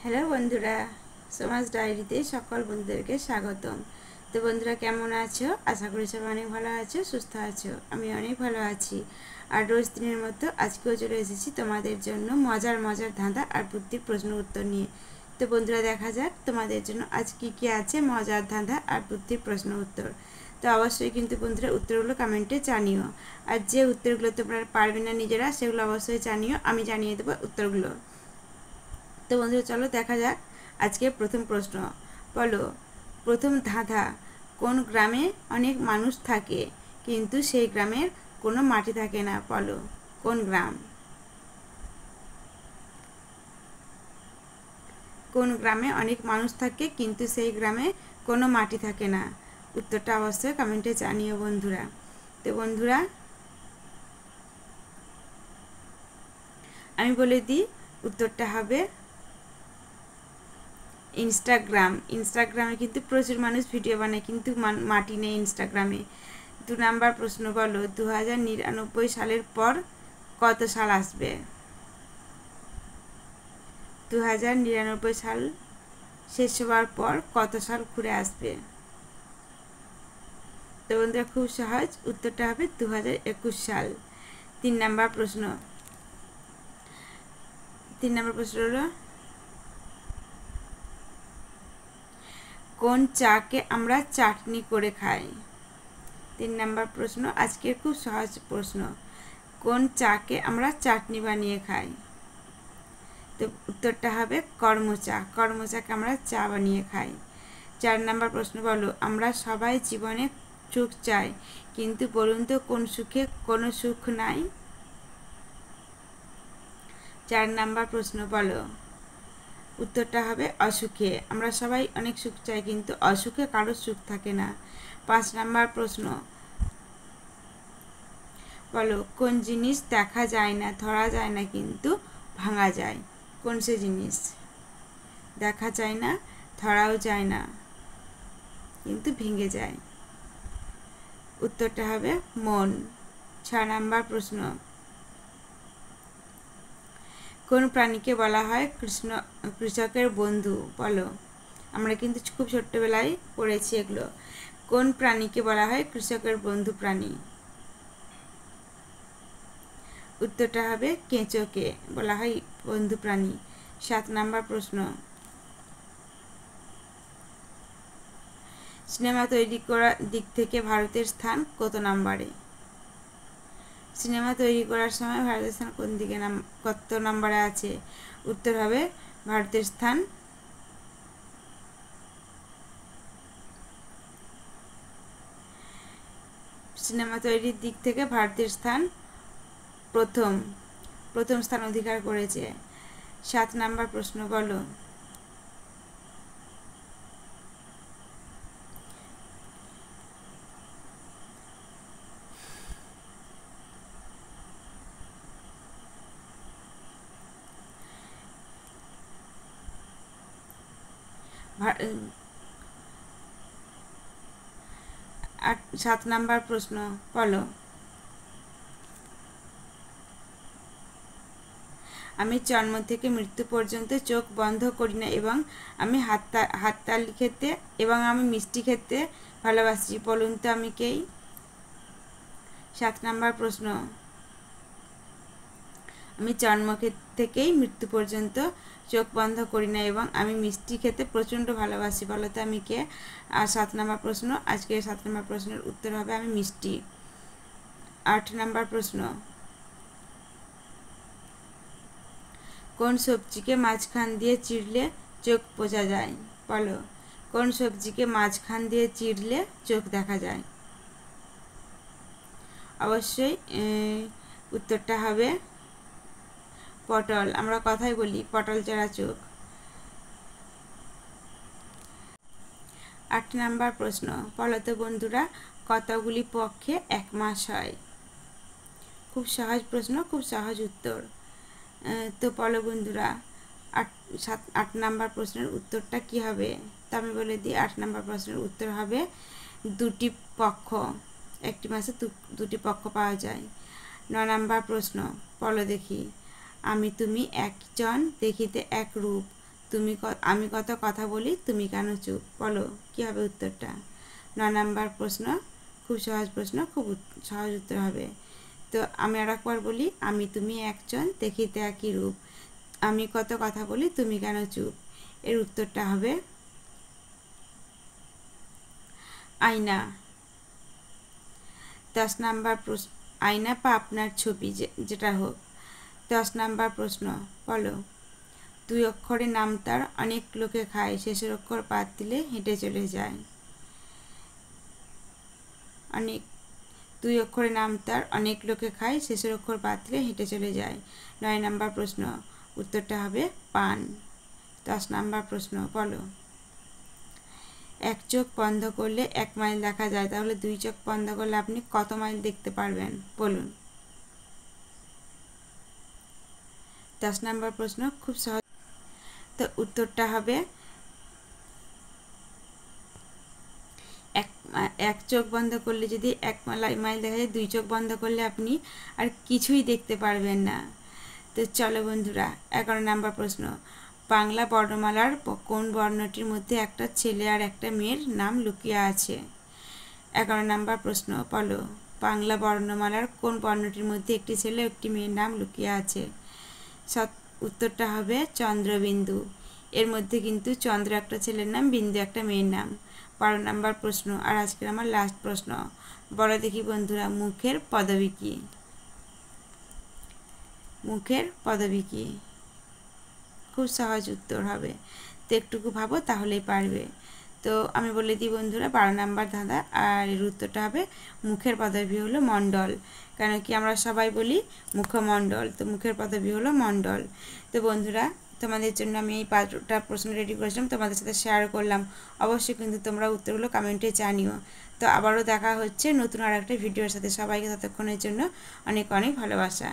Hello বন্ধুরা, সমাজ ডায়েরিতে সকল বন্ধুদেরকে স্বাগতম। তো বন্ধুরা কেমন আছো? আশা করি সবাই অনেক ভালো আছো, সুস্থ আছো। আমি অনেক ভালো আছি। আর রোজ দিনের মতো আজকেও চলে এসেছি তোমাদের জন্য মজার মজার ধাঁধা আর বুদ্ধির প্রশ্ন উত্তর নিয়ে। তো বন্ধুরা দেখা যাক তোমাদের জন্য আজ কী আছে মজার ধাঁধা আর বুদ্ধির প্রশ্ন উত্তর। তো অবশ্যই কিন্তু বন্ধুরা উত্তরগুলো কমেন্টে জানিও। আর যে উত্তরগুলো তোমরা পারবে না নিজেরা সেগুলো অবশ্যই জানিও, আমি জানিয়ে দেবো উত্তরগুলো। তো বন্ধুরা চলো দেখা যাক আজকে প্রথম প্রশ্ন। বলো, প্রথম ধাঁধা, কোন গ্রামে অনেক মানুষ থাকে কিন্তু সেই গ্রামের কোনো মাটি থাকে না? বলো কোন গ্রাম? কোন গ্রামে অনেক মানুষ থাকে কিন্তু সেই গ্রামে কোনো মাটি থাকে না? উত্তরটা অবশ্যই কমেন্টে জানিও বন্ধুরা। তো বন্ধুরা আমি বলে দিই, উত্তরটা হবে ইনস্টাগ্রামে কিন্তু প্রচুর মানুষ ভিডিও বানায় কিন্তু মাটি নেই ইনস্টাগ্রামে। 2 নাম্বার প্রশ্ন, বলো 2099 সালের পর কত সাল আসবে? 2099 সাল শেষ হওয়ার পর কত সাল ঘুরে আসবে? তো বন্ধুরা খুব সহজ, উত্তরটা হবে 2021 সাল। 3 নাম্বার প্রশ্ন হলো, কোন চাকে আমরা চাটনি করে খাই? 3 নাম্বার প্রশ্ন আজকের খুব সহজ প্রশ্ন, কোন চাকে আমরা চাটনি বানিয়ে খাই? তো উত্তরটা হবে কর্মচাকে আমরা চা বানিয়ে খাই। 4 নাম্বার প্রশ্ন, বলো আমরা সবাই জীবনে সুখ চাই কিন্তু বলুন তো কোন সুখে কোনো সুখ নাই? 4 নাম্বার প্রশ্ন, বলো উত্তরটা হবে অসুখে। আমরা সবাই অনেক সুখ চাই কিন্তু অসুখে কারো সুখ থাকে না। 5 নাম্বার প্রশ্ন, বলো কোন জিনিস দেখা যায় না, ধরা যায় না কিন্তু ভাঙা যায়? কোন সে জিনিস দেখা যায় না, ধরাও যায় না কিন্তু ভেঙে যায়? উত্তরটা হবে মন। 6 নাম্বার প্রশ্ন, কোন প্রাণীকে বলা হয় কৃষকের বন্ধু? বলো, আমরা কিন্তু খুব ছোট্টবেলায় পড়েছি এগুলো। কোন প্রাণীকে বলা হয় কৃষকের বন্ধু প্রাণী? উত্তরটা হবে কেঁচোকে বলা হয় বন্ধু প্রাণী। 7 নাম্বার প্রশ্ন, সিনেমা তৈরি করার দিক থেকে ভারতের স্থান কত নম্বরে? সিনেমা তৈরি করার সময় ভারতের স্থান কোন দিকে কত নম্বরে আছে? উত্তর হবে ভারতের স্থান সিনেমা তৈরির দিক থেকে ভারতের স্থান প্রথম স্থান অধিকার করেছে। 7 নাম্বার প্রশ্ন, বলো আর 7 নাম্বার প্রশ্ন, বলো আমি জন্ম থেকে মৃত্যু পর্যন্ত চোখ বন্ধ করি না এবং আমি হাততালি খেতে এবং আমি মিষ্টি খেতে ভালোবাসি, বলুন তো আমি কে? 7 নাম্বার প্রশ্ন, আমি জন্ম থেকেই মৃত্যু পর্যন্ত চোখ বন্ধ করি না এবং আমি মিষ্টি খেতে প্রচণ্ড ভালোবাসি, বলো তো আমি কে? আর 7 নাম্বার প্রশ্ন, আজকে 7 নাম্বার প্রশ্নের উত্তর হবে আমি মিষ্টি। 8 নাম্বার প্রশ্ন, কোন সবজিকে মাঝখান দিয়ে চিড়লে চোখ বোঝা যায়? বলো কোন সবজিকে মাঝখান দিয়ে চিড়লে চোখ দেখা যায়? অবশ্যই উত্তরটা হবে পটল। আমরা কথাই বলি পটল চারা চোখ। 8 নাম্বার প্রশ্ন, বলো তো বন্ধুরা কতগুলি পক্ষে 1 মাস হয়? খুব সহজ প্রশ্ন, খুব সহজ উত্তর। তো বলো বন্ধুরা 8 নাম্বার প্রশ্নের উত্তরটা কি হবে? তো আমি বলে দিই 8 নাম্বার প্রশ্নের উত্তর হবে 2টি পক্ষ। একটি মাসে 2টি পক্ষ পাওয়া যায়। 9 নাম্বার প্রশ্ন, বলো দেখি আমি তুমি একজন দেখিতে এক রূপ আমি কত কথা বলি তুমি কেন চুপ, বলো কী হবে উত্তরটা। 9 নাম্বার প্রশ্ন, খুব সহজ প্রশ্ন, খুব সহজ উত্তর হবে। তো আমি আর একবার বলি, আমি তুমি একজন, দেখিতে একই রূপ, আমি কত কথা বলি তুমি কেন চুপ। এর উত্তরটা হবে আয়না। 10 নাম্বার প্রশ্ন, আয়না বা আপনার ছবি যেটা হোক। 10 নাম্বার প্রশ্ন, বলো 2 অক্ষরে নাম তার অনেক লোকে খায়, শেষের অক্ষর বাদ দিলে হেঁটে চলে যায়। 2 অক্ষরে নাম তার অনেক লোকে খায়, শেষের অক্ষর বাদ দিলে হেঁটে চলে যায়। 9 নাম্বার প্রশ্ন, উত্তরটা হবে পান। 10 নাম্বার প্রশ্ন, বলো 1 চোখ বন্ধ করলে 1 মাইল দেখা যায়, তাহলে 2 চোখ বন্ধ করলে আপনি কত মাইল দেখতে পারবেন, বলুন। 10 নাম্বার প্রশ্ন, খুব সহজ। তো উত্তরটা হবে এক চোখ বন্ধ করলে যদি 1 মাইল দেখা যায়, 2 চোখ বন্ধ করলে আপনি আর কিছুই দেখতে পারবেন না। তো চলো বন্ধুরা, 11 নাম্বার প্রশ্ন, বাংলা বর্ণমালার কোন বর্ণটির মধ্যে একটা ছেলে আর একটা মেয়ের নাম লুকিয়ে আছে। 11 নাম্বার প্রশ্ন, বলো বাংলা বর্ণমালার কোন বর্ণটির মধ্যে একটি ছেলে একটি মেয়ের নাম লুকিয়ে আছে। উত্তরটা হবে চন্দ্রবিন্দু। এর মধ্যে কিন্তু চন্দ্র একটা ছেলের নাম, বিন্দু একটা মেয়ের নাম। 12 নাম্বার প্রশ্ন, আর আজকের আমার লাস্ট প্রশ্ন, বলো দেখি বন্ধুরা, মুখের পদবী কী। মুখের পদবী কী? খুব সহজ উত্তর হবে, তো একটুকু ভাবো তাহলেই পারবে। তো আমি বলে দিই বন্ধুরা, 12 নাম্বার ধাঁধা, আর এর উত্তরটা হবে মুখের পদবী হলো মণ্ডল। কেন কি আমরা সবাই বলি মুখমণ্ডল, তো মুখের পদবী হলো মণ্ডল। তো বন্ধুরা, তোমাদের জন্য আমি এই 5টা প্রশ্ন রেডি করেছিলাম, তোমাদের সাথে শেয়ার করলাম। অবশ্যই কিন্তু তোমরা উত্তরগুলো কমেন্টে জানিও। তো আবারও দেখা হচ্ছে নতুন আর একটা ভিডিওর সাথে। সবাইকে ততক্ষণের জন্য অনেক অনেক ভালোবাসা।